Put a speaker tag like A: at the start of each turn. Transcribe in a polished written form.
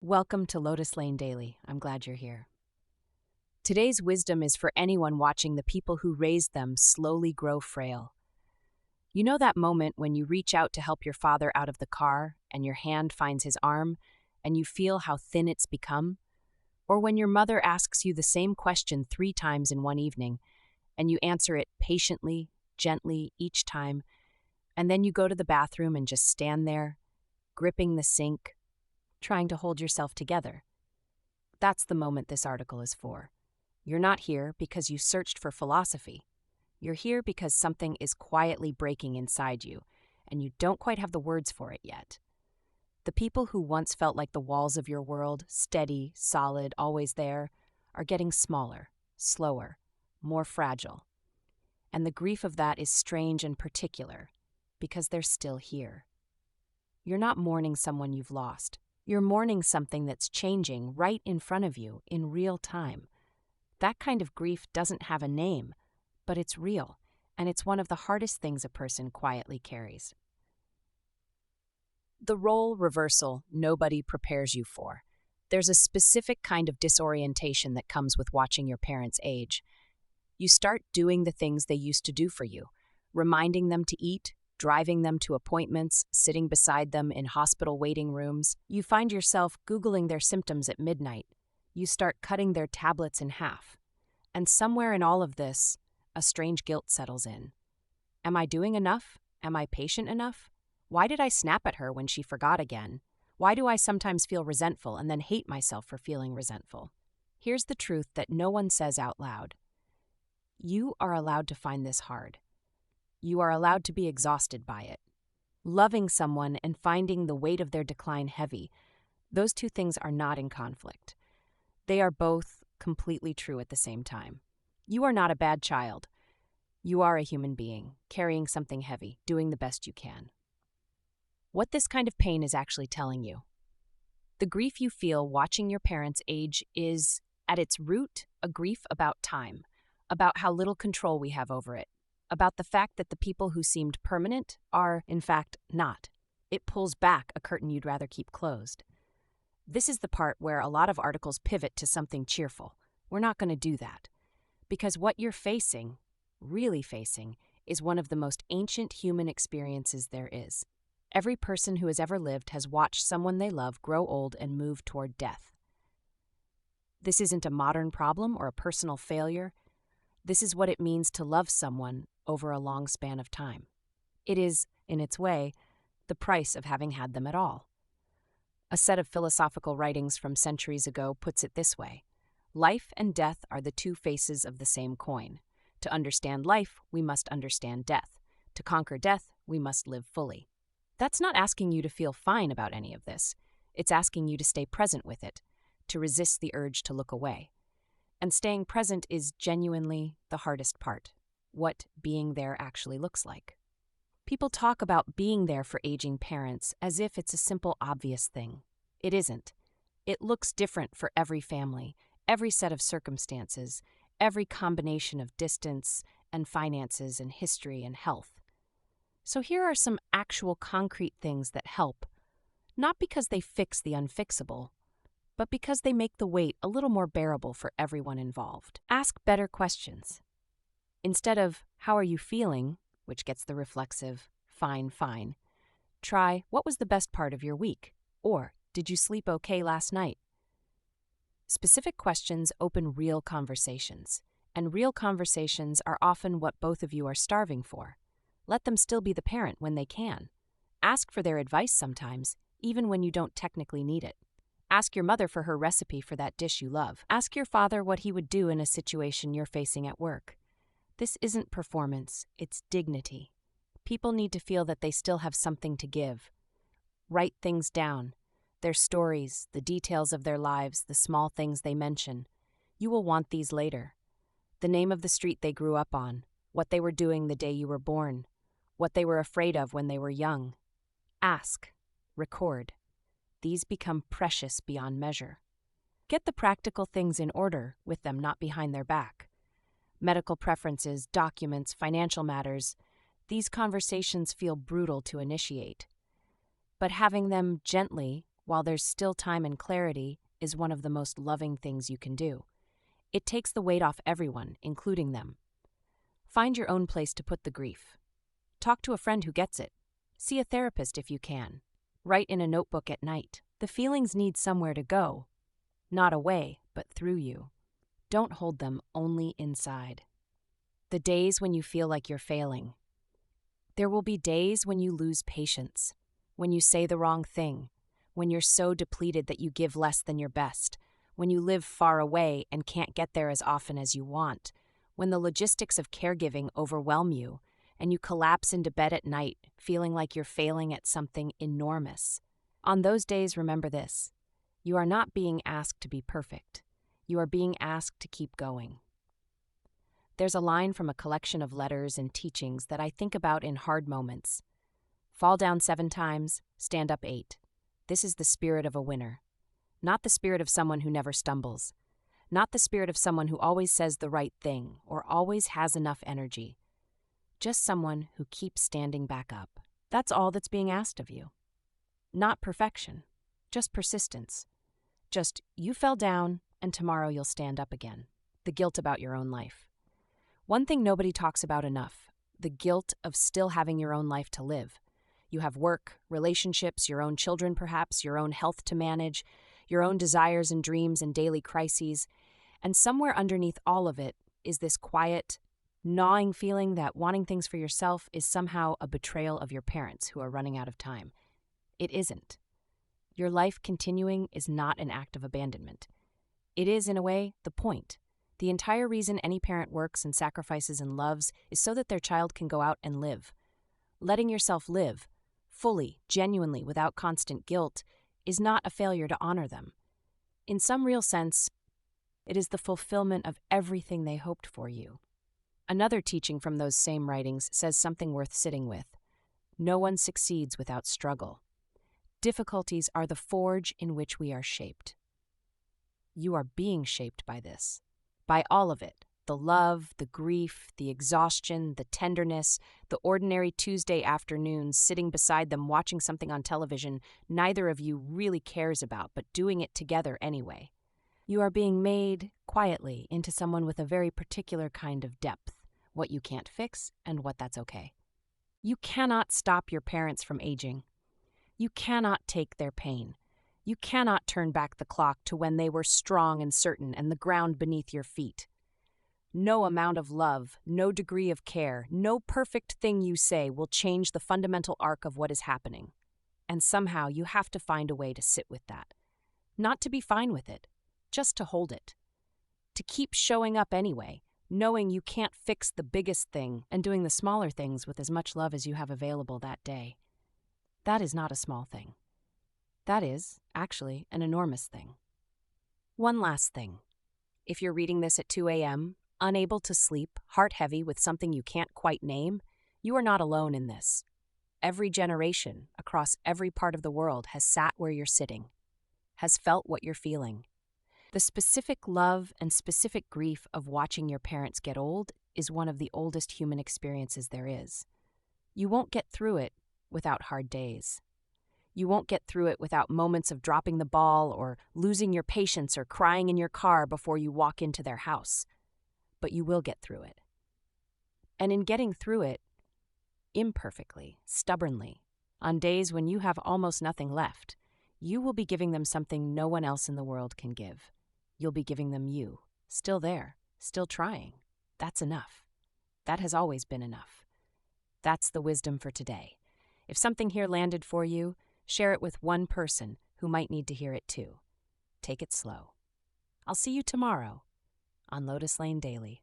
A: Welcome to Lotus Lane Daily. I'm glad you're here. Today's wisdom is for anyone watching the people who raised them slowly grow frail. You know that moment when you reach out to help your father out of the car and your hand finds his arm and you feel how thin it's become? Or when your mother asks you the same question 3 times in one evening and you answer it patiently, gently each time, and then you go to the bathroom and just stand there, gripping the sink, trying to hold yourself together. That's the moment this article is for. You're not here because you searched for philosophy. You're here because something is quietly breaking inside you, and you don't quite have the words for it yet. The people who once felt like the walls of your world, steady, solid, always there, are getting smaller, slower, more fragile. And the grief of that is strange and particular, because they're still here. You're not mourning someone you've lost. You're mourning something that's changing right in front of you in real time. That kind of grief doesn't have a name, but it's real, and it's one of the hardest things a person quietly carries. The role reversal nobody prepares you for. There's a specific kind of disorientation that comes with watching your parents age. You start doing the things they used to do for you, reminding them to eat, driving them to appointments, sitting beside them in hospital waiting rooms. You find yourself Googling their symptoms at midnight. You start cutting their tablets in half. And somewhere in all of this, a strange guilt settles in. Am I doing enough? Am I patient enough? Why did I snap at her when she forgot again? Why do I sometimes feel resentful and then hate myself for feeling resentful? Here's the truth that no one says out loud. You are allowed to find this hard. You are allowed to be exhausted by it. Loving someone and finding the weight of their decline heavy, those two things are not in conflict. They are both completely true at the same time. You are not a bad child. You are a human being, carrying something heavy, doing the best you can. What this kind of pain is actually telling you. The grief you feel watching your parents age is, at its root, a grief about time, about how little control we have over it, about the fact that the people who seemed permanent are, in fact, not. It pulls back a curtain you'd rather keep closed. This is the part where a lot of articles pivot to something cheerful. We're not going to do that. Because what you're facing, really facing, is one of the most ancient human experiences there is. Every person who has ever lived has watched someone they love grow old and move toward death. This isn't a modern problem or a personal failure. This is what it means to love someone over a long span of time. It is, in its way, the price of having had them at all. A set of philosophical writings from centuries ago puts it this way: life and death are the two faces of the same coin. To understand life, we must understand death. To conquer death, we must live fully. That's not asking you to feel fine about any of this. It's asking you to stay present with it, to resist the urge to look away. And staying present is genuinely the hardest part, what being there actually looks like. People talk about being there for aging parents as if it's a simple, obvious thing. It isn't. It looks different for every family, every set of circumstances, every combination of distance and finances and history and health. So here are some actual concrete things that help, not because they fix the unfixable, but because they make the weight a little more bearable for everyone involved. Ask better questions. Instead of, how are you feeling, which gets the reflexive, fine, fine, try, what was the best part of your week? Or, did you sleep okay last night? Specific questions open real conversations, and real conversations are often what both of you are starving for. Let them still be the parent when they can. Ask for their advice sometimes, even when you don't technically need it. Ask your mother for her recipe for that dish you love. Ask your father what he would do in a situation you're facing at work. This isn't performance, it's dignity. People need to feel that they still have something to give. Write things down. Their stories, the details of their lives, the small things they mention. You will want these later. The name of the street they grew up on, what they were doing the day you were born, what they were afraid of when they were young. Ask. Record. These become precious beyond measure. Get the practical things in order with them not behind their back. Medical preferences, documents, financial matters, these conversations feel brutal to initiate. But having them gently, while there's still time and clarity, is one of the most loving things you can do. It takes the weight off everyone, including them. Find your own place to put the grief. Talk to a friend who gets it. See a therapist if you can. Write in a notebook at night. The feelings need somewhere to go. Not away, but through you. Don't hold them only inside. The days when you feel like you're failing. There will be days when you lose patience, when you say the wrong thing, when you're so depleted that you give less than your best, when you live far away and can't get there as often as you want, when the logistics of caregiving overwhelm you, and you collapse into bed at night feeling like you're failing at something enormous. On those days, remember this: you are not being asked to be perfect. You are being asked to keep going. There's a line from a collection of letters and teachings that I think about in hard moments. Fall down 7 times, stand up 8. This is the spirit of a winner. Not the spirit of someone who never stumbles. Not the spirit of someone who always says the right thing or always has enough energy. Just someone who keeps standing back up. That's all that's being asked of you. Not perfection, just persistence. Just you fell down and tomorrow you'll stand up again. The guilt about your own life. One thing nobody talks about enough: the guilt of still having your own life to live. You have work, relationships, your own children perhaps, your own health to manage, your own desires and dreams and daily crises, and somewhere underneath all of it is this quiet, gnawing feeling that wanting things for yourself is somehow a betrayal of your parents who are running out of time. It isn't. Your life continuing is not an act of abandonment. It is, in a way, the point. The entire reason any parent works and sacrifices and loves is so that their child can go out and live. Letting yourself live, fully, genuinely, without constant guilt, is not a failure to honor them. In some real sense, it is the fulfillment of everything they hoped for you. Another teaching from those same writings says something worth sitting with. No one succeeds without struggle. Difficulties are the forge in which we are shaped. You are being shaped by this. By all of it, the love, the grief, the exhaustion, the tenderness, the ordinary Tuesday afternoons sitting beside them watching something on television neither of you really cares about, but doing it together anyway. You are being made, quietly, into someone with a very particular kind of depth, what you can't fix and what that's okay. You cannot stop your parents from aging. You cannot take their pain. You cannot turn back the clock to when they were strong and certain and the ground beneath your feet. No amount of love, no degree of care, no perfect thing you say will change the fundamental arc of what is happening. And somehow you have to find a way to sit with that. Not to be fine with it, just to hold it. To keep showing up anyway, knowing you can't fix the biggest thing and doing the smaller things with as much love as you have available that day. That is not a small thing. That is, actually, an enormous thing. One last thing. If you're reading this at 2 a.m., unable to sleep, heart heavy with something you can't quite name, you are not alone in this. Every generation, across every part of the world, has sat where you're sitting, has felt what you're feeling. The specific love and specific grief of watching your parents get old is one of the oldest human experiences there is. You won't get through it without hard days. You won't get through it without moments of dropping the ball or losing your patience or crying in your car before you walk into their house. But you will get through it. And in getting through it, imperfectly, stubbornly, on days when you have almost nothing left, you will be giving them something no one else in the world can give. You'll be giving them you, still there, still trying. That's enough. That has always been enough. That's the wisdom for today. If something here landed for you, share it with one person who might need to hear it too. Take it slow. I'll see you tomorrow on Lotus Lane Daily.